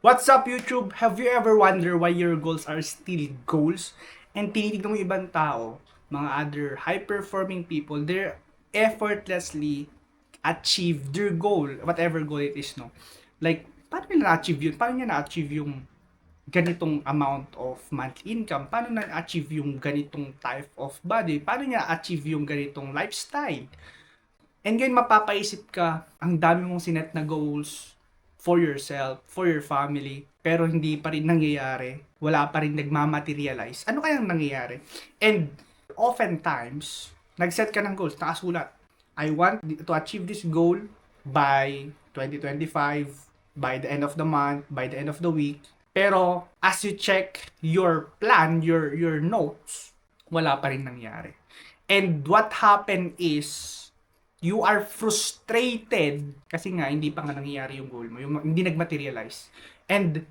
What's up, YouTube? Have you ever wondered why your goals are still goals? And tinitignan mo ibang tao, mga other high-performing people, they're effortlessly achieve their goal, whatever goal it is, no? Like, paano nila na-achieve yun? Paano niya na-achieve yung ganitong amount of monthly income? Paano na-achieve yung ganitong type of body? Paano niya na-achieve yung ganitong lifestyle? And ngayon mapapaisip ka, ang dami mong sinet na goals for yourself, for your family, pero hindi pa rin nangyayari. Wala pa rin nagmamaterialize. Ano kayang nangyayari? And oftentimes, nag-set ka ng goals, nakasulat. I want to achieve this goal by 2025, by the end of the month, by the end of the week. Pero as you check your plan, your notes, wala pa rin nangyari. And what happened is, you are frustrated kasi nga hindi pa nga nangyayari yung goal mo, yung hindi nagmaterialize. And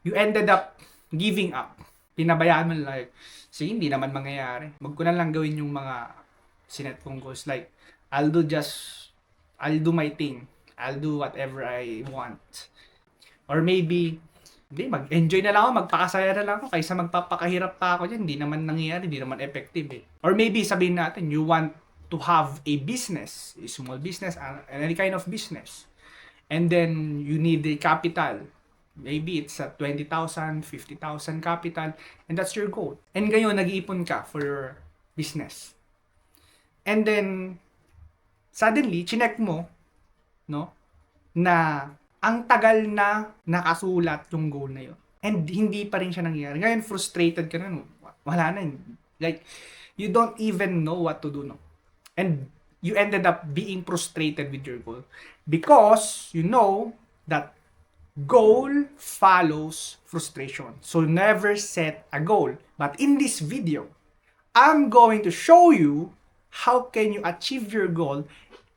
you ended up giving up. Pinabayaan mo like, sige, hindi naman mangyayari. Wag ko na lang gawin yung mga sinet kong goals. Like, I'll do my thing. I'll do whatever I want. Or maybe, hindi, mag-enjoy na lang ako, magpakasaya na lang ako, kaysa magpapakahirap pa ako dyan, hindi naman nangyayari, hindi naman effective eh. Or maybe sabihin natin, you want to have a business, a small business, any kind of business. And then, you need a capital. Maybe it's a 20,000, 50,000 capital, and that's your goal. And ngayon, nag-iipon ka for your business. And then, suddenly, chinek mo, no, na ang tagal na nakasulat yung goal na yun. And hindi pa rin siya nangyayari. Ngayon, frustrated ka na, no? Wala na. Like, you don't even know what to do, no? And you ended up being frustrated with your goal because you know that goal follows frustration. So never set a goal. But in this video, I'm going to show you how can you achieve your goal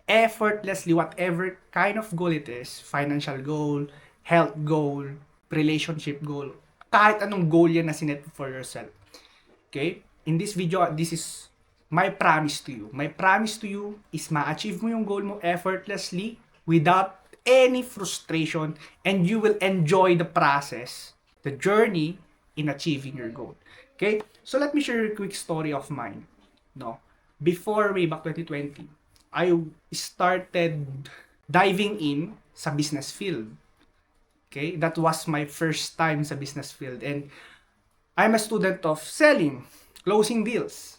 effortlessly, whatever kind of goal it is, financial goal, health goal, relationship goal, kahit anong goal yan na sinet for yourself. Okay? In this video, this is my promise to you. My promise to you is ma-achieve mo yung goal mo effortlessly without any frustration, and you will enjoy the process, the journey in achieving your goal. Okay? So let me share a quick story of mine. No? Before way back 2020, I started diving in sa business field. Okay? That was my first time sa business field, and I'm a student of selling, closing deals.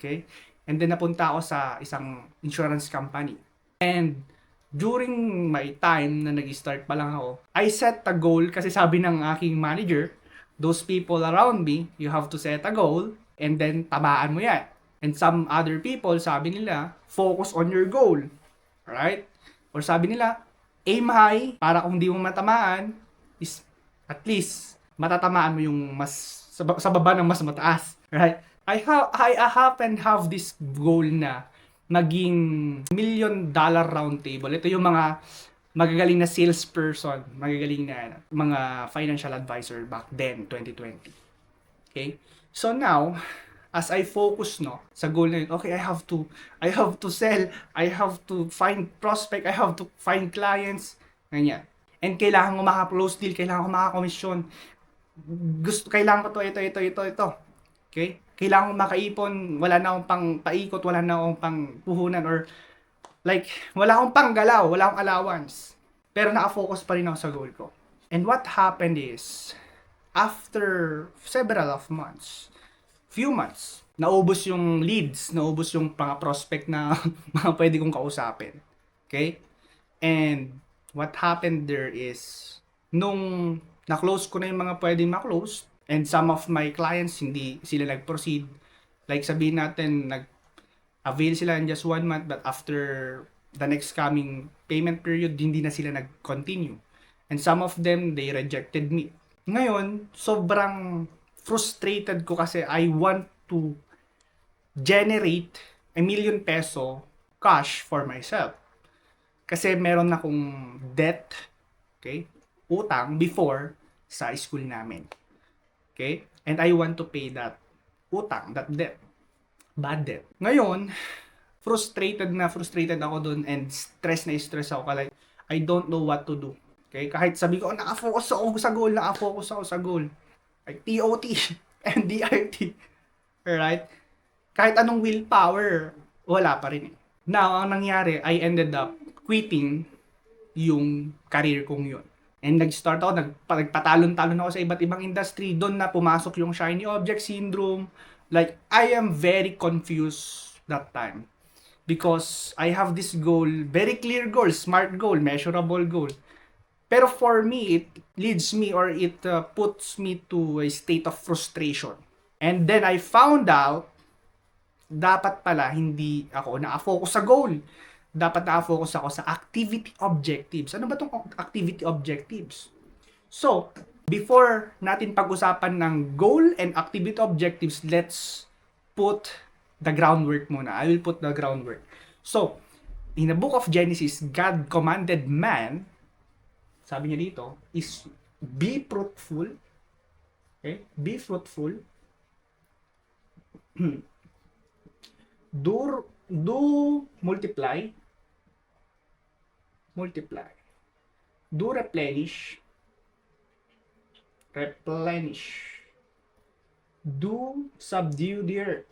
Okay? And then napunta ako sa isang insurance company. And during my time na nag-start pa lang ako, I set a goal kasi sabi ng aking manager, those people around me, you have to set a goal and then tamaan mo yan. And some other people, sabi nila, focus on your goal. Right? Or sabi nila, aim high para kung di mo matamaan, is at least matatamaan mo yung mas sa baba ng mas mataas. Right? I happen have this goal na maging $1 million round table. Ito yung mga magagaling na salesperson, magagaling na mga financial advisor back then, 2020. Okay? So now, as I focus sa goal na yun, okay, I have to sell, I have to find prospect, I have to find clients, ganyan. And kailangan ko maka-close deal, kailangan ko maka-commission. Kailangan ko ito. Okay? Kailangan ko makaipon, wala na akong pang paikot, wala na akong pang puhunan, or like, wala akong pang galaw, wala akong allowance. Pero naka-focus pa rin ako sa goal ko. And what happened is, after several of months, few months, naubos yung leads, naubos yung mga prospect na mga pwede kong kausapin. Okay? And what happened there is, nung na-close ko na yung mga pwedeng ma-close, and some of my clients, hindi sila nag-proceed. Like sabihin natin, nag-avail sila in just 1 month, but after the next coming payment period, hindi na sila nag-continue. And some of them, they rejected me. Ngayon, sobrang frustrated ko kasi I want to generate ₱1 million cash for myself. Kasi meron akong debt, okay, utang before sa school namin. Okay? And I want to pay that utang, that debt. Bad debt. Ngayon, frustrated ako dun and stress ako. Like, I don't know what to do. Okay? Kahit sabi ko, nakafocus ako sa goal, nakafocus ako sa goal. Like TOT, MDRT. Alright? Kahit anong willpower, wala pa rin eh. Now, ang nangyari, I ended up quitting yung career kong yun. And nag-start ako, nagpatalon-talon ako sa iba't ibang industry. Doon na pumasok yung shiny object syndrome. Like, I am very confused that time. Because I have this goal, very clear goal, smart goal, measurable goal. Pero for me, it leads me or it puts me to a state of frustration. And then I found out, dapat pala hindi ako na-focus sa goal. Dapat na-focus ako sa activity objectives. Ano ba tong activity objectives? So, before natin pag-usapan ng goal and activity objectives, let's put the groundwork muna. I will put the groundwork. So, in the book of Genesis, God commanded man, sabi niya dito, is be fruitful. Okay? Be fruitful. Do multiply. Do replenish. Do subdue the earth.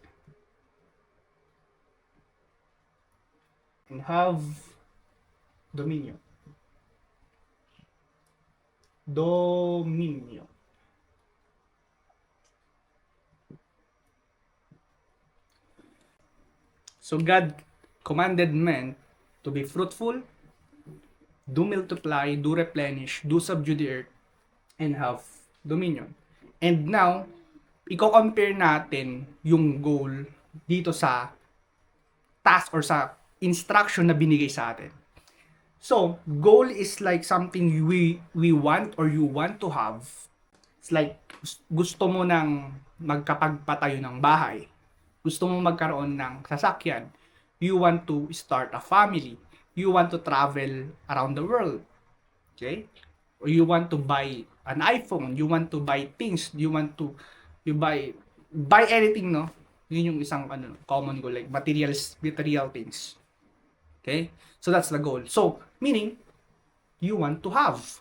And have dominion. So God commanded men to be fruitful, do multiply, do replenish, do subdue the earth, and have dominion. And now, i-compare natin yung goal dito sa task or sa instruction na binigay sa atin. So, goal is like something we want or you want to have. It's like gusto mo nang magkapagpatayo ng bahay. Gusto mo magkaroon ng sasakyan. You want to start a family. You want to travel around the world. Okay? Or you want to buy an iPhone. You want to buy things. You buy anything, no? Yun yung isang common goal, like material things. Okay? So that's the goal. So, meaning, you want to have.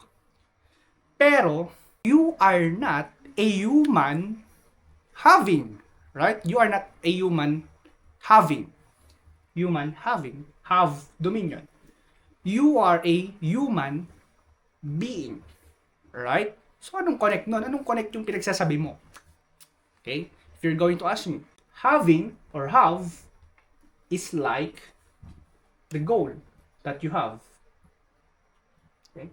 Pero, you are not a human having. Right? You are not a human having. Have dominion. You are a human being. Right? So, anong connect nun? Anong connect yung pinagsasabi mo? Okay? If you're going to ask me, having or have is like the goal that you have. Okay?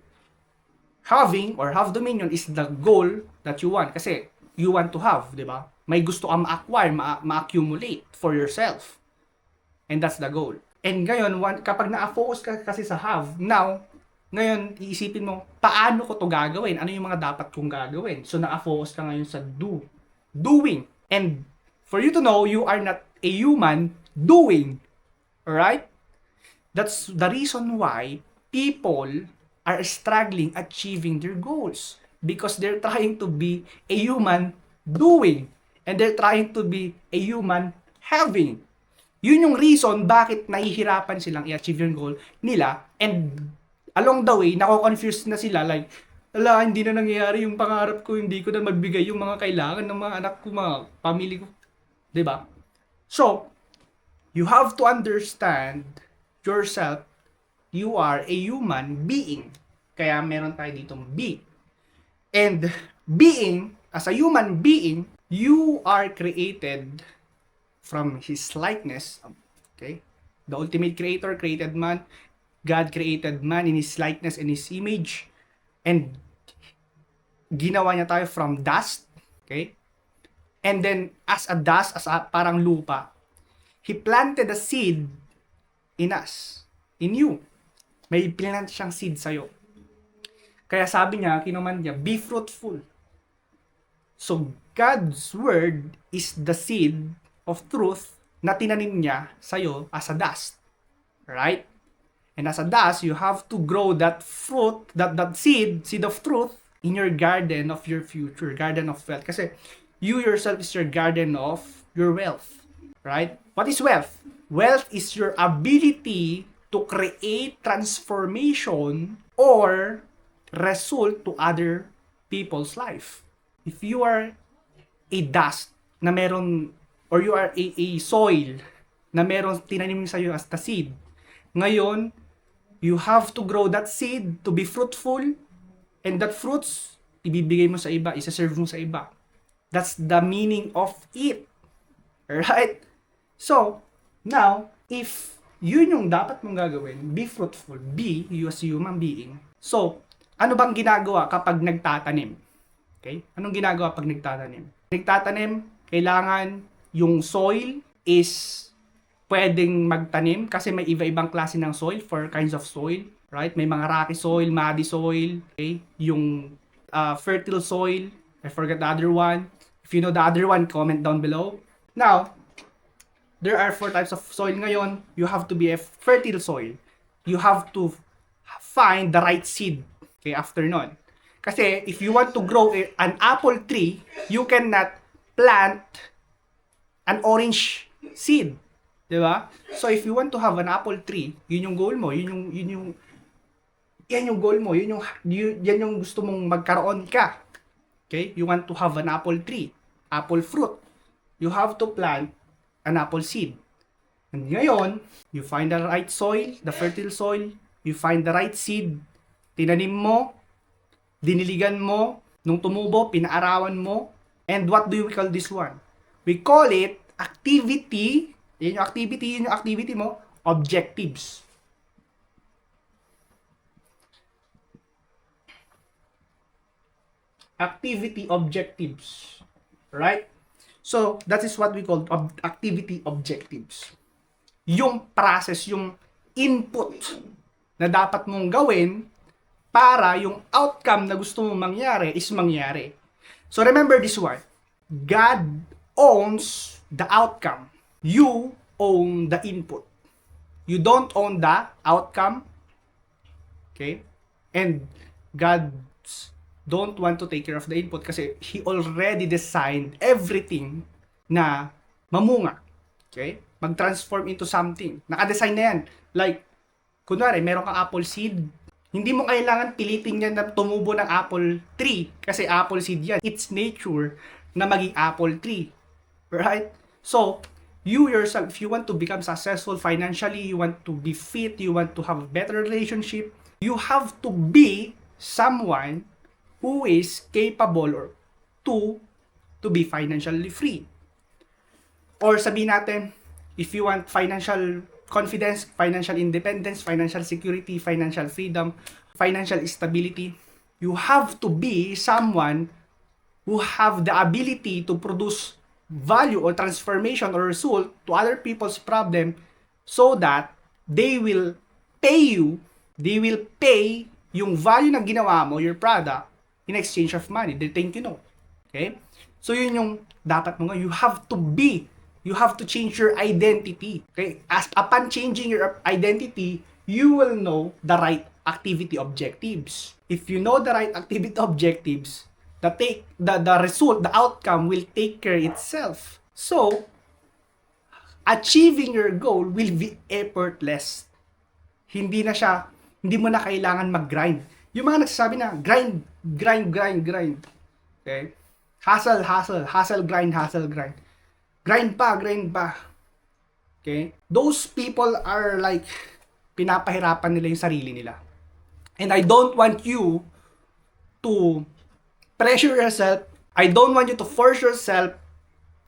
Having or have dominion is the goal that you want. Kasi, you want to have, di ba? May gusto kang ma-acquire, ma-accumulate for yourself. And that's the goal. And ngayon, kapag na-focus ka kasi sa have, now, ngayon, iisipin mo, paano ko to gagawin? Ano yung mga dapat kong gagawin? So, na-focus ka ngayon sa doing. And for you to know, you are not a human doing. Alright? That's the reason why people are struggling achieving their goals. Because they're trying to be a human doing. And they're trying to be a human having. Yun yung reason bakit nahihirapan silang i-achieve yung goal nila. And along the way, nako-confuse na sila like, ala, hindi na nangyayari yung pangarap ko, hindi ko na magbigay yung mga kailangan ng mga anak ko, mga pamilya ko. 'Di ba? So, you have to understand yourself. You are a human being. Kaya meron tayo ditong be. And being, as a human being, you are created from His likeness. Okay? The ultimate creator created man. God created man in His likeness and His image. And ginawa niya tayo from dust. Okay? And then, as a dust, as a parang lupa, He planted a seed in us. In you. May plant siyang seed sa'yo. Kaya sabi niya, kinuman niya, be fruitful. So, God's word is the seed of truth na tinanim niya sa'yo as a dust. Right? And as a dust, you have to grow that fruit, that seed of truth, in your garden of your future, garden of wealth. Kasi, you yourself is your garden of your wealth. Right? What is wealth? Wealth is your ability to create transformation or result to other people's life. If you are a dust na meron, or you are a soil na meron tinanim sa'yo as the seed, ngayon, you have to grow that seed to be fruitful, and that fruits, ibibigay mo sa iba, isa-serve mo sa iba. That's the meaning of it. Right? So, now, if yun yung dapat mong gagawin, be fruitful, be you as a human being. So, ano bang ginagawa kapag nagtatanim? Okay? Anong ginagawa pag nagtatanim? Nagtatanim, kailangan yung soil is pwedeng magtanim kasi may iba-ibang klase ng soil, 4 kinds of soil, right? May mga rocky soil, muddy soil, okay? Yung fertile soil, I forgot the other one. If you know the other one, comment down below. Now, there are 4 types of soil ngayon. You have to be a fertile soil. You have to find the right seed. Okay, after nun. Kasi if you want to grow an apple tree, you cannot plant an orange seed. Diba? So if you want to have an apple tree, yun yung goal mo, yan yung goal mo, yan yung gusto mong magkaroon ka. Okay? You want to have an apple tree, apple fruit. You have to plant an apple seed. And ngayon, you find the right soil, the fertile soil, you find the right seed, tinanim mo, diniligan mo, nung tumubo, pinaarawan mo, and what do we call this one? We call it activity, yun yung activity mo, objectives. Activity objectives. Right? So, that is what we call activity objectives. Yung process, yung input na dapat mong gawin para yung outcome na gusto mong mangyari is mangyari. So, remember this one. God owns the outcome. You own the input. You don't own the outcome. Okay? And God don't want to take care of the input kasi He already designed everything na mamunga. Okay? Mag-transform into something. Naka-design na yan. Like, kunwari, meron kang apple seed. Hindi mo kailangan pilitin yan na tumubo ng apple tree kasi apple seed yan. It's nature na maging apple tree. Right? So, you yourself, if you want to become successful financially, you want to be fit, you want to have a better relationship, you have to be someone who is capable or to be financially free. Or sabihin natin, if you want financial confidence, financial independence, financial security, financial freedom, financial stability, you have to be someone who have the ability to produce value or transformation or result to other people's problem so that they will pay you, they will pay yung value na ginawa mo, your product, in exchange of money. They think you know. Okay? So yun yung dapat mo nga. You have to change your identity. Okay? As upon changing your identity, you will know the right activity objectives. If you know the right activity objectives, the result, the outcome will take care itself. So, achieving your goal will be effortless. Hindi mo na kailangan mag-grind. Yung mga nagsasabi na, grind. Okay? Hustle, grind. Grind pa. Okay? Those people are like, pinapahirapan nila yung sarili nila. And I don't want you to pressure yourself. I don't want you to force yourself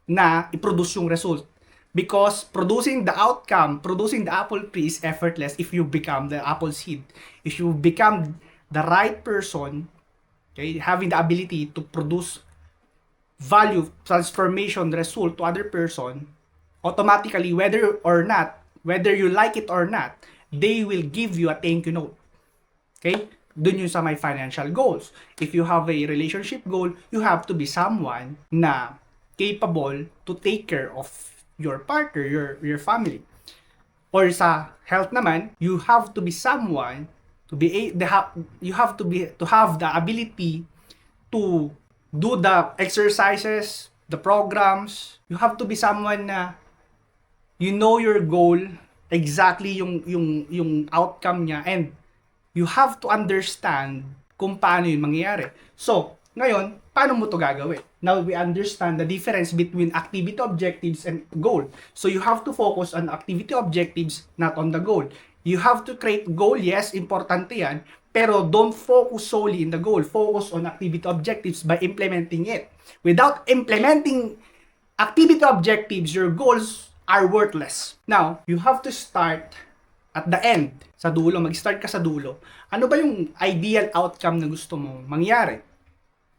na i-produce yung result. Because producing the outcome, producing the apple tree is effortless if you become the apple seed. If you become the right person, okay, having the ability to produce value, transformation, result to other person, automatically, whether you like it or not, they will give you a thank you note. Okay? Dun yun sa my financial goals. If you have a relationship goal, you have to be someone na capable to take care of your partner, your family. Or sa health naman, you have to be someone you have to have the ability to do the exercises, the programs. You have to be someone na you know your goal, exactly yung outcome niya, and you have to understand kung paano yun mangyayari. So, ngayon, paano mo to gagawin? Now, we understand the difference between activity objectives and goal. So, you have to focus on activity objectives, not on the goal. You have to create goal, yes, importante yan, pero don't focus solely in the goal. Focus on activity objectives by implementing it. Without implementing activity objectives, your goals are worthless. Now, you have to start at the end, sa dulo, mag-start ka sa dulo. Ano ba yung ideal outcome na gusto mong mangyari?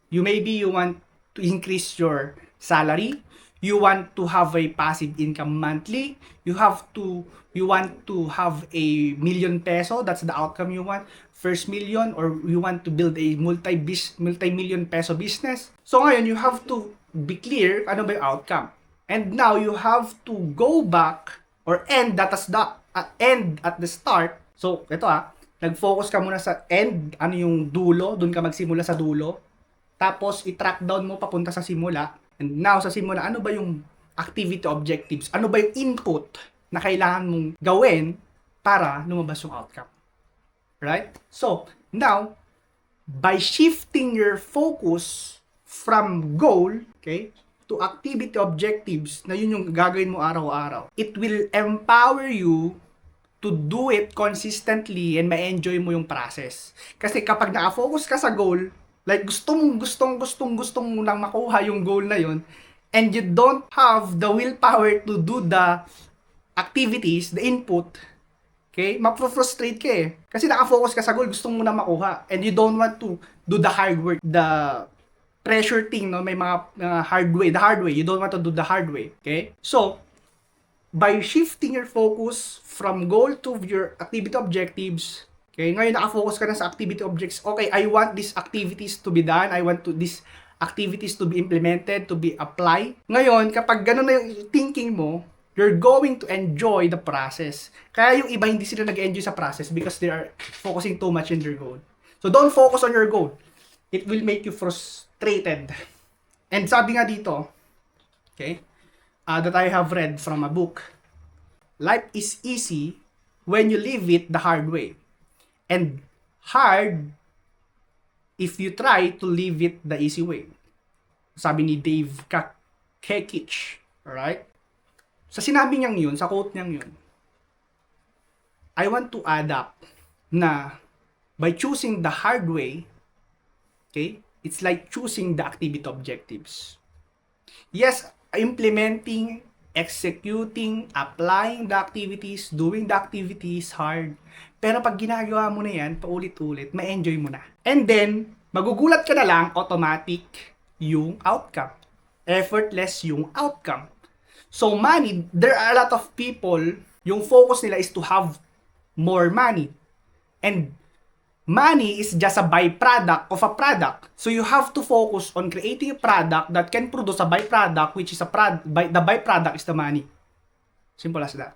Maybe you want to increase your salary, you want to have a passive income monthly, you want to have a million peso, that's the outcome you want, first million, or you want to build a multi-million peso business. So ngayon, you have to be clear ano ba yung outcome. And now you have to go back or end at the start. So ito nag-focus ka muna sa end, ano yung dulo, doon ka magsimula sa dulo. Tapos i-track down mo papunta sa simula. And now sa simula, ano ba yung activity objectives? Ano ba yung input na kailangan mong gawin para lumabas yung outcome? Right? So, now, by shifting your focus from goal, okay, to activity objectives, na yun yung gagawin mo araw-araw, it will empower you to do it consistently and ma-enjoy mo yung process. Kasi kapag naka-focus ka sa goal, like gustong mo lang makuha yung goal na yun, and you don't have the willpower to do the activities, the input, okay, mapro-frustrate ka eh. Kasi naka-focus ka sa goal, gusto mo na makuha, and you don't want to do the hard work, the pressure thing, no? May mga the hard way. You don't want to do the hard way, okay? So, by shifting your focus from goal to your activity objectives, okay, ngayon naka-focus ka na sa activity objects. Okay, I want these activities to be done. I want these activities to be implemented, to be applied. Ngayon, kapag ganun na yung thinking mo, you're going to enjoy the process. Kaya yung iba hindi sila nag-enjoy sa process because they are focusing too much on their goal. So don't focus on your goal. It will make you frustrated. And sabi nga dito, okay, that I have read from a book, life is easy when you live it the hard way. And hard if you try to live it the easy way. Sabi ni Dave Kekich. Alright? Sa sinabi niyang yun, sa quote niyang yun, I want to add up na by choosing the hard way, okay, it's like choosing the activity objectives. Yes, implementing, executing, applying the activities, doing the activities hard. Pero pag ginagawa mo na yan, paulit-ulit, ma-enjoy mo na. And then, magugulat ka na lang, automatic yung outcome. Effortless yung outcome. So money, there are a lot of people, yung focus nila is to have more money. And money is just a byproduct of a product. So you have to focus on creating a product that can produce a byproduct, which is the byproduct is the money. Simple as that.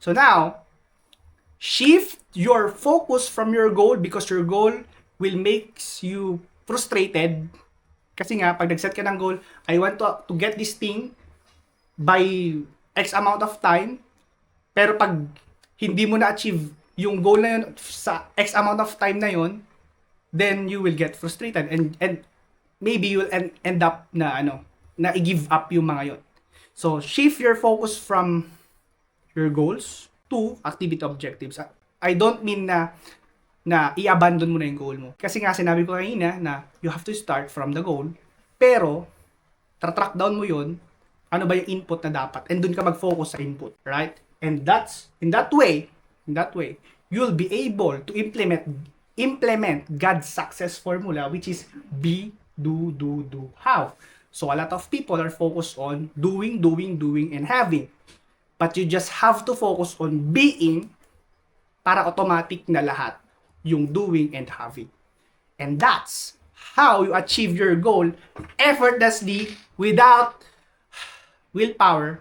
So now, shift your focus from your goal because your goal will make you frustrated. Kasi nga, pag nag-set ka ng goal, I want to get this thing by X amount of time. Pero pag hindi mo na-achieve yung goal na yun sa X amount of time na yun, then you will get frustrated and maybe you will end up na i-give up yung mga yun. So, shift your focus from your goals to activity objectives. I don't mean na i-abandon mo na yung goal mo. Kasi nga sinabi ko kanina na you have to start from the goal, pero track down mo yun, ano ba yung input na dapat, and dun ka mag-focus sa input, right? And in that way, you'll be able to implement God's success formula, which is be, do, have. So a lot of people are focused on doing, and having. But you just have to focus on being para automatic na lahat yung doing and having. And that's how you achieve your goal effortlessly without willpower,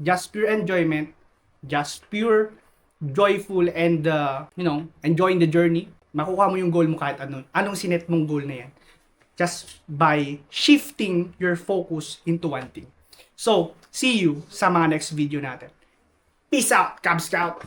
just pure enjoyment, just pure joyful and enjoying the journey. Makuha mo yung goal mo kahit anong sinet mong goal na yan, just by shifting your focus into one thing. So, see you sa mga next video natin. Peace out, Cub Scout!